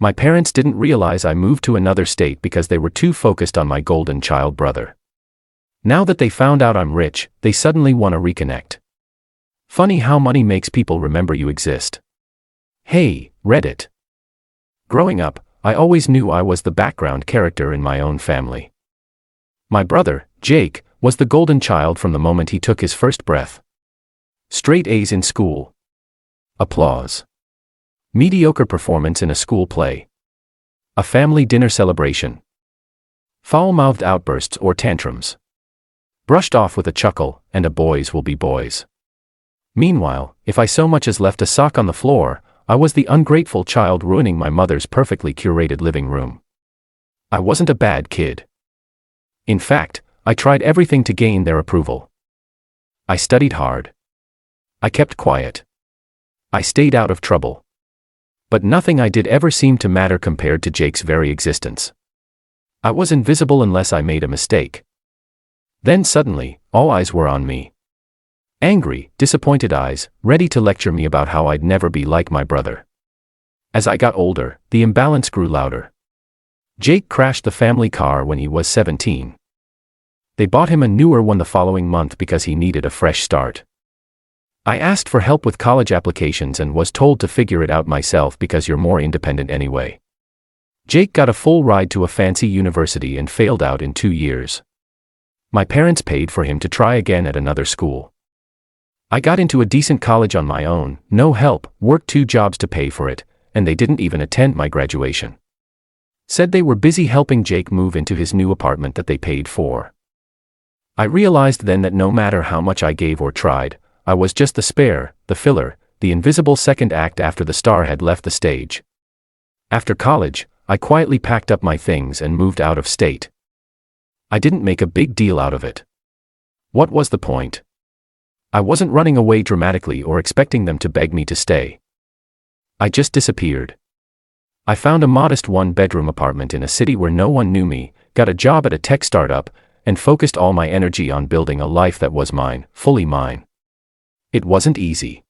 My parents didn't realize I moved to another state because they were too focused on my golden child brother. Now that they found out I'm rich, they suddenly want to reconnect. Funny how money makes people remember you exist. Hey, Reddit. Growing up, I always knew I was the background character in my own family. My brother, Jake, was the golden child from the moment he took his first breath. Straight A's in school. Applause. Mediocre performance in a school play. A family dinner celebration. Foul-mouthed outbursts or tantrums. Brushed off with a chuckle, and a boys will be boys. Meanwhile, if I so much as left a sock on the floor, I was the ungrateful child ruining my mother's perfectly curated living room. I wasn't a bad kid. In fact, I tried everything to gain their approval. I studied hard. I kept quiet. I stayed out of trouble. But nothing I did ever seemed to matter compared to Jake's very existence. I was invisible unless I made a mistake. Then suddenly, all eyes were on me. Angry, disappointed eyes, ready to lecture me about how I'd never be like my brother. As I got older, the imbalance grew louder. Jake crashed the family car when he was 17. They bought him a newer one the following month because he needed a fresh start. I asked for help with college applications and was told to figure it out myself because you're more independent anyway. Jake got a full ride to a fancy university and failed out in 2 years. My parents paid for him to try again at another school. I got into a decent college on my own, no help, worked 2 jobs to pay for it, and they didn't even attend my graduation. Said they were busy helping Jake move into his new apartment that they paid for. I realized then that no matter how much I gave or tried, I was just the spare, the filler, the invisible second act after the star had left the stage. After college, I quietly packed up my things and moved out of state. I didn't make a big deal out of it. What was the point? I wasn't running away dramatically or expecting them to beg me to stay. I just disappeared. I found a modest 1-bedroom apartment in a city where no one knew me, got a job at a tech startup, and focused all my energy on building a life that was mine, fully mine. It wasn't easy.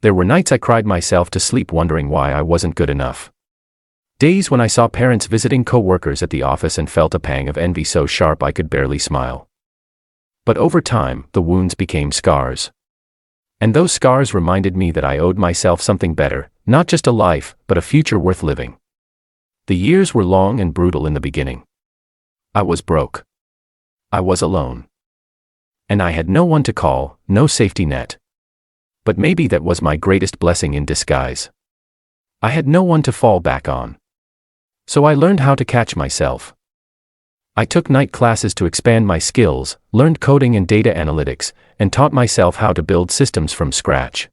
There were nights I cried myself to sleep wondering why I wasn't good enough. Days when I saw parents visiting co-workers at the office and felt a pang of envy so sharp I could barely smile. But over time, the wounds became scars. And those scars reminded me that I owed myself something better, not just a life, but a future worth living. The years were long and brutal in the beginning. I was broke. I was alone. And I had no one to call, no safety net. But maybe that was my greatest blessing in disguise. I had no one to fall back on. So I learned how to catch myself. I took night classes to expand my skills, learned coding and data analytics, and taught myself how to build systems from scratch.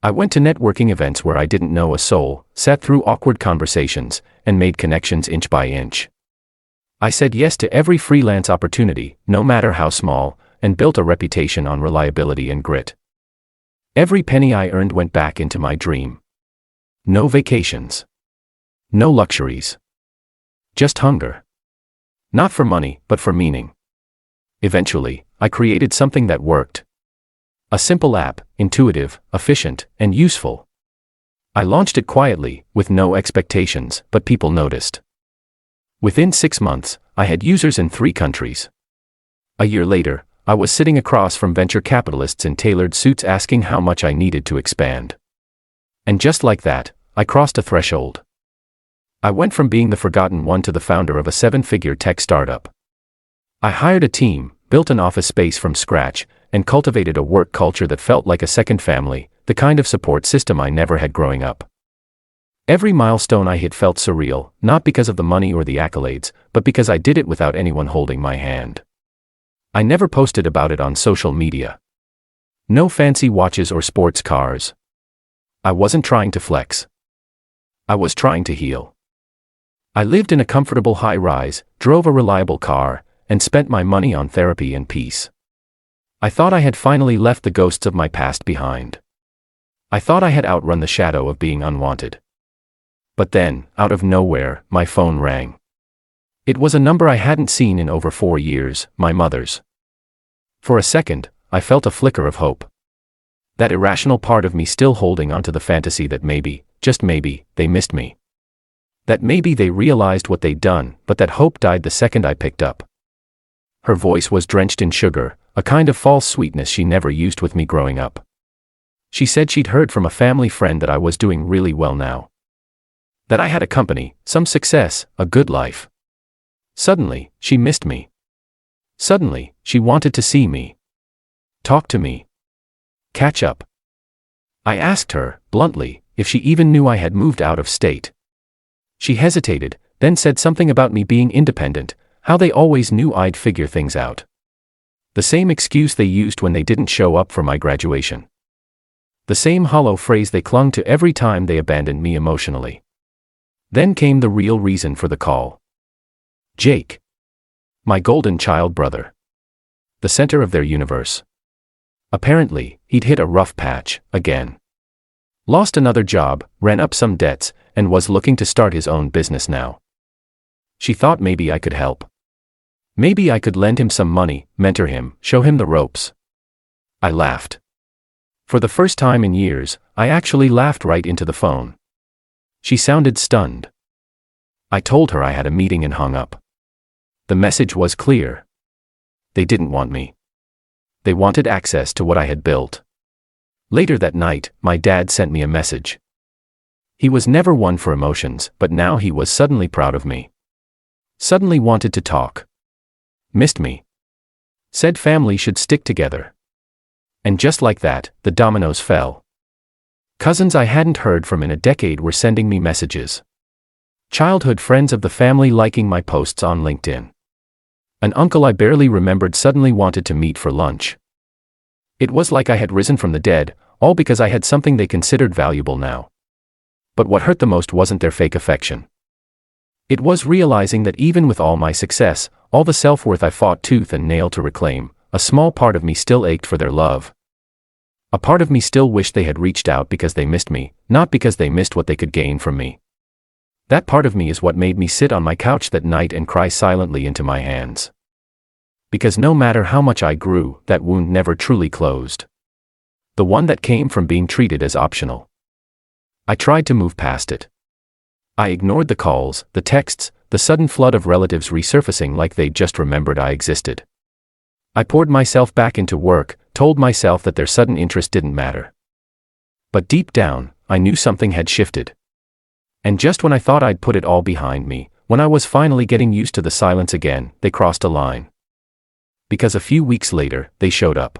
I went to networking events where I didn't know a soul, sat through awkward conversations, and made connections inch by inch. I said yes to every freelance opportunity, no matter how small, and built a reputation on reliability and grit. Every penny I earned went back into my dream. No vacations. No luxuries. Just hunger. Not for money, but for meaning. Eventually, I created something that worked. A simple app, intuitive, efficient, and useful. I launched it quietly, with no expectations, but people noticed. Within 6 months, I had users in 3 countries. A year later, I was sitting across from venture capitalists in tailored suits asking how much I needed to expand. And just like that, I crossed a threshold. I went from being the forgotten one to the founder of a 7-figure tech startup. I hired a team, built an office space from scratch, and cultivated a work culture that felt like a second family, the kind of support system I never had growing up. Every milestone I hit felt surreal, not because of the money or the accolades, but because I did it without anyone holding my hand. I never posted about it on social media. No fancy watches or sports cars. I wasn't trying to flex. I was trying to heal. I lived in a comfortable high-rise, drove a reliable car, and spent my money on therapy and peace. I thought I had finally left the ghosts of my past behind. I thought I had outrun the shadow of being unwanted. But then, out of nowhere, my phone rang. It was a number I hadn't seen in over 4 years, my mother's. For a second, I felt a flicker of hope. That irrational part of me still holding onto the fantasy that maybe, just maybe, they missed me. That maybe they realized what they'd done, but that hope died the second I picked up. Her voice was drenched in sugar, a kind of false sweetness she never used with me growing up. She said she'd heard from a family friend that I was doing really well now. That I had a company, some success, a good life. Suddenly, she missed me. Suddenly, she wanted to see me. Talk to me. Catch up. I asked her, bluntly, if she even knew I had moved out of state. She hesitated, then said something about me being independent, how they always knew I'd figure things out. The same excuse they used when they didn't show up for my graduation. The same hollow phrase they clung to every time they abandoned me emotionally. Then came the real reason for the call. Jake. My golden child brother. The center of their universe. Apparently, he'd hit a rough patch, again. Lost another job, ran up some debts, and was looking to start his own business now. She thought maybe I could help. Maybe I could lend him some money, mentor him, show him the ropes. I laughed. For the first time in years, I actually laughed right into the phone. She sounded stunned. I told her I had a meeting and hung up. The message was clear. They didn't want me. They wanted access to what I had built. Later that night, my dad sent me a message. He was never one for emotions, but now he was suddenly proud of me. Suddenly wanted to talk. Missed me. Said family should stick together. And just like that, the dominoes fell. Cousins I hadn't heard from in a decade were sending me messages. Childhood friends of the family liking my posts on LinkedIn. An uncle I barely remembered suddenly wanted to meet for lunch. It was like I had risen from the dead, all because I had something they considered valuable now. But what hurt the most wasn't their fake affection. It was realizing that even with all my success, all the self-worth I fought tooth and nail to reclaim, a small part of me still ached for their love. A part of me still wished they had reached out because they missed me, not because they missed what they could gain from me. That part of me is what made me sit on my couch that night and cry silently into my hands. Because no matter how much I grew, that wound never truly closed. The one that came from being treated as optional. I tried to move past it. I ignored the calls, the texts, the sudden flood of relatives resurfacing like they'd just remembered I existed. I poured myself back into work, told myself that their sudden interest didn't matter. But deep down, I knew something had shifted. And just when I thought I'd put it all behind me, when I was finally getting used to the silence again, they crossed a line. Because a few weeks later, they showed up.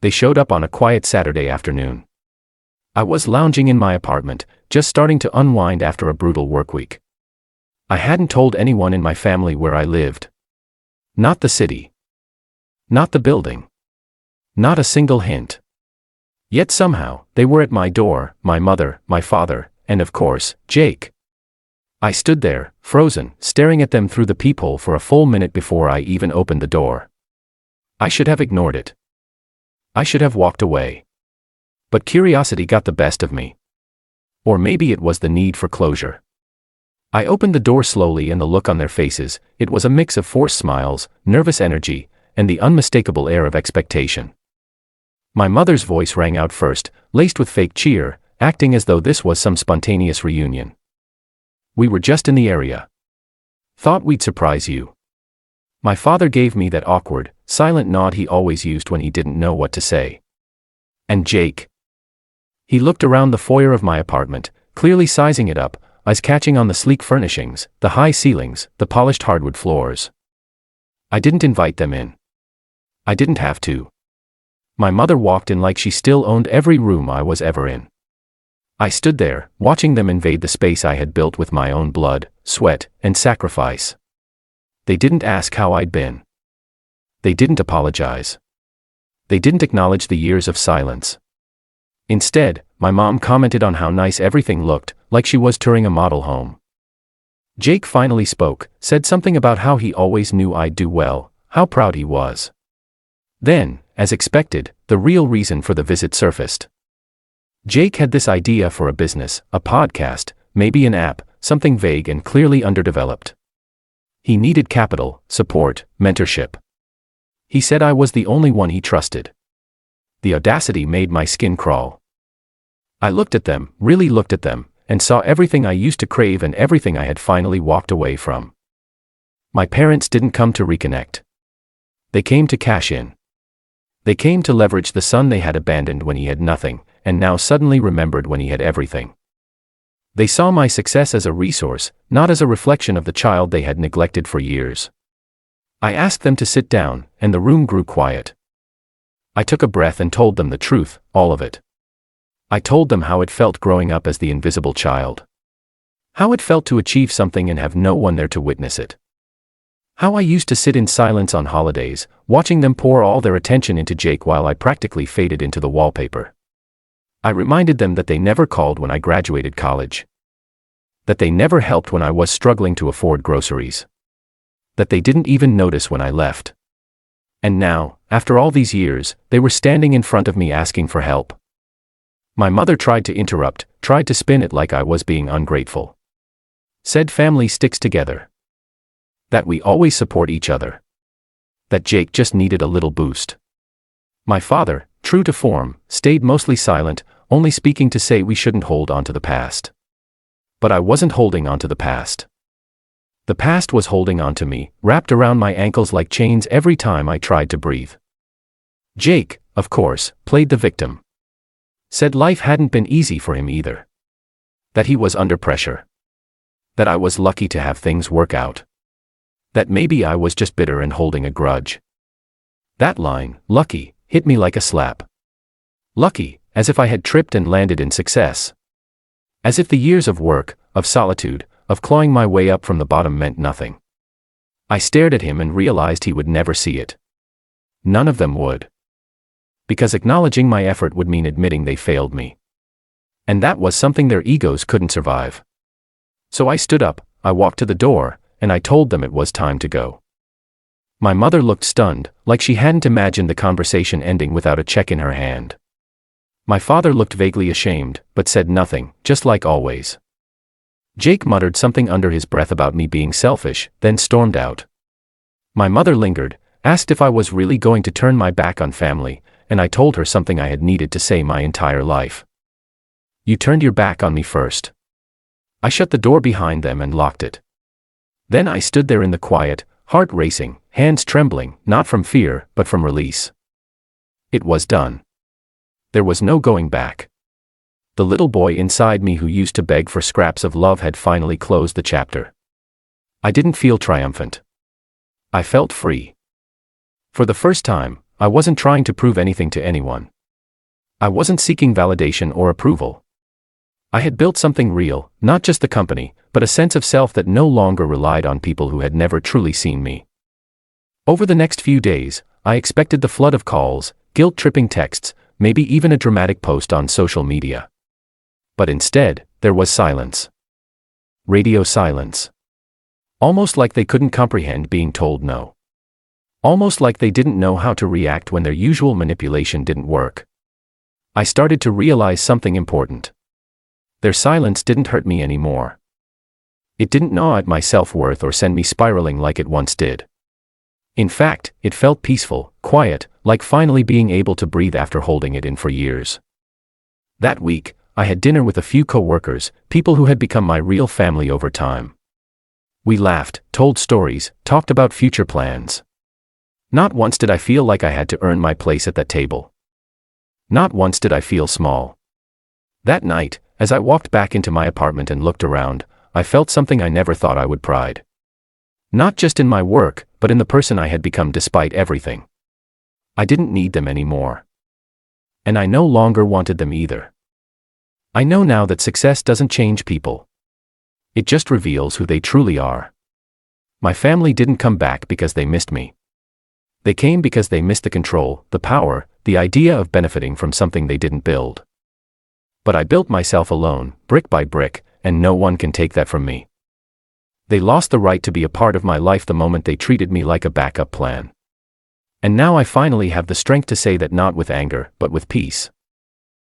They showed up on a quiet Saturday afternoon. I was lounging in my apartment, just starting to unwind after a brutal work week. I hadn't told anyone in my family where I lived. Not the city. Not the building. Not a single hint. Yet somehow, they were at my door, my mother, my father, and of course, Jake. I stood there, frozen, staring at them through the peephole for a full minute before I even opened the door. I should have ignored it. I should have walked away. But curiosity got the best of me. Or maybe it was the need for closure. I opened the door slowly, and the look on their faces, it was a mix of forced smiles, nervous energy, and the unmistakable air of expectation. My mother's voice rang out first, laced with fake cheer, acting as though this was some spontaneous reunion. "We were just in the area. Thought we'd surprise you." My father gave me that awkward, silent nod he always used when he didn't know what to say. And Jake? He looked around the foyer of my apartment, clearly sizing it up, eyes catching on the sleek furnishings, the high ceilings, the polished hardwood floors. I didn't invite them in. I didn't have to. My mother walked in like she still owned every room I was ever in. I stood there, watching them invade the space I had built with my own blood, sweat, and sacrifice. They didn't ask how I'd been. They didn't apologize. They didn't acknowledge the years of silence. Instead, my mom commented on how nice everything looked, like she was touring a model home. Jake finally spoke, said something about how he always knew I'd do well, how proud he was. Then, as expected, the real reason for the visit surfaced. Jake had this idea for a business, a podcast, maybe an app, something vague and clearly underdeveloped. He needed capital, support, mentorship. He said I was the only one he trusted. The audacity made my skin crawl. I looked at them, really looked at them, and saw everything I used to crave and everything I had finally walked away from. My parents didn't come to reconnect. They came to cash in. They came to leverage the son they had abandoned when he had nothing, and now suddenly remembered when he had everything. They saw my success as a resource, not as a reflection of the child they had neglected for years. I asked them to sit down, and the room grew quiet. I took a breath and told them the truth, all of it. I told them how it felt growing up as the invisible child. How it felt to achieve something and have no one there to witness it. How I used to sit in silence on holidays, watching them pour all their attention into Jake while I practically faded into the wallpaper. I reminded them that they never called when I graduated college. That they never helped when I was struggling to afford groceries. That they didn't even notice when I left. And now, after all these years, they were standing in front of me asking for help. My mother tried to interrupt, tried to spin it like I was being ungrateful. Said family sticks together. That we always support each other. That Jake just needed a little boost. My father, true to form, stayed mostly silent, only speaking to say we shouldn't hold on to the past. But I wasn't holding on to the past. The past was holding on to me, wrapped around my ankles like chains every time I tried to breathe. Jake, of course, played the victim. Said life hadn't been easy for him either. That he was under pressure. That I was lucky to have things work out. That maybe I was just bitter and holding a grudge. That line, lucky, hit me like a slap. Lucky, as if I had tripped and landed in success. As if the years of work, of solitude, of clawing my way up from the bottom meant nothing. I stared at him and realized he would never see it. None of them would. Because acknowledging my effort would mean admitting they failed me. And that was something their egos couldn't survive. So I stood up, I walked to the door, and I told them it was time to go. My mother looked stunned, like she hadn't imagined the conversation ending without a check in her hand. My father looked vaguely ashamed, but said nothing, just like always. Jake muttered something under his breath about me being selfish, then stormed out. My mother lingered, asked if I was really going to turn my back on family, and I told her something I had needed to say my entire life. You turned your back on me first. I shut the door behind them and locked it. Then I stood there in the quiet, heart racing, hands trembling, not from fear, but from release. It was done. There was no going back. The little boy inside me who used to beg for scraps of love had finally closed the chapter. I didn't feel triumphant. I felt free. For the first time, I wasn't trying to prove anything to anyone. I wasn't seeking validation or approval. I had built something real, not just the company, but a sense of self that no longer relied on people who had never truly seen me. Over the next few days, I expected the flood of calls, guilt-tripping texts, maybe even a dramatic post on social media. But instead, there was silence. Radio silence. Almost like they couldn't comprehend being told no. Almost like they didn't know how to react when their usual manipulation didn't work. I started to realize something important. Their silence didn't hurt me anymore. It didn't gnaw at my self-worth or send me spiraling like it once did. In fact, it felt peaceful, quiet, like finally being able to breathe after holding it in for years. That week, I had dinner with a few co-workers, people who had become my real family over time. We laughed, told stories, talked about future plans. Not once did I feel like I had to earn my place at that table. Not once did I feel small. That night, as I walked back into my apartment and looked around, I felt something I never thought I would: pride. Not just in my work, but in the person I had become despite everything. I didn't need them anymore. And I no longer wanted them either. I know now that success doesn't change people. It just reveals who they truly are. My family didn't come back because they missed me. They came because they missed the control, the power, the idea of benefiting from something they didn't build. But I built myself alone, brick by brick, and no one can take that from me. They lost the right to be a part of my life the moment they treated me like a backup plan. And now I finally have the strength to say that, not with anger, but with peace.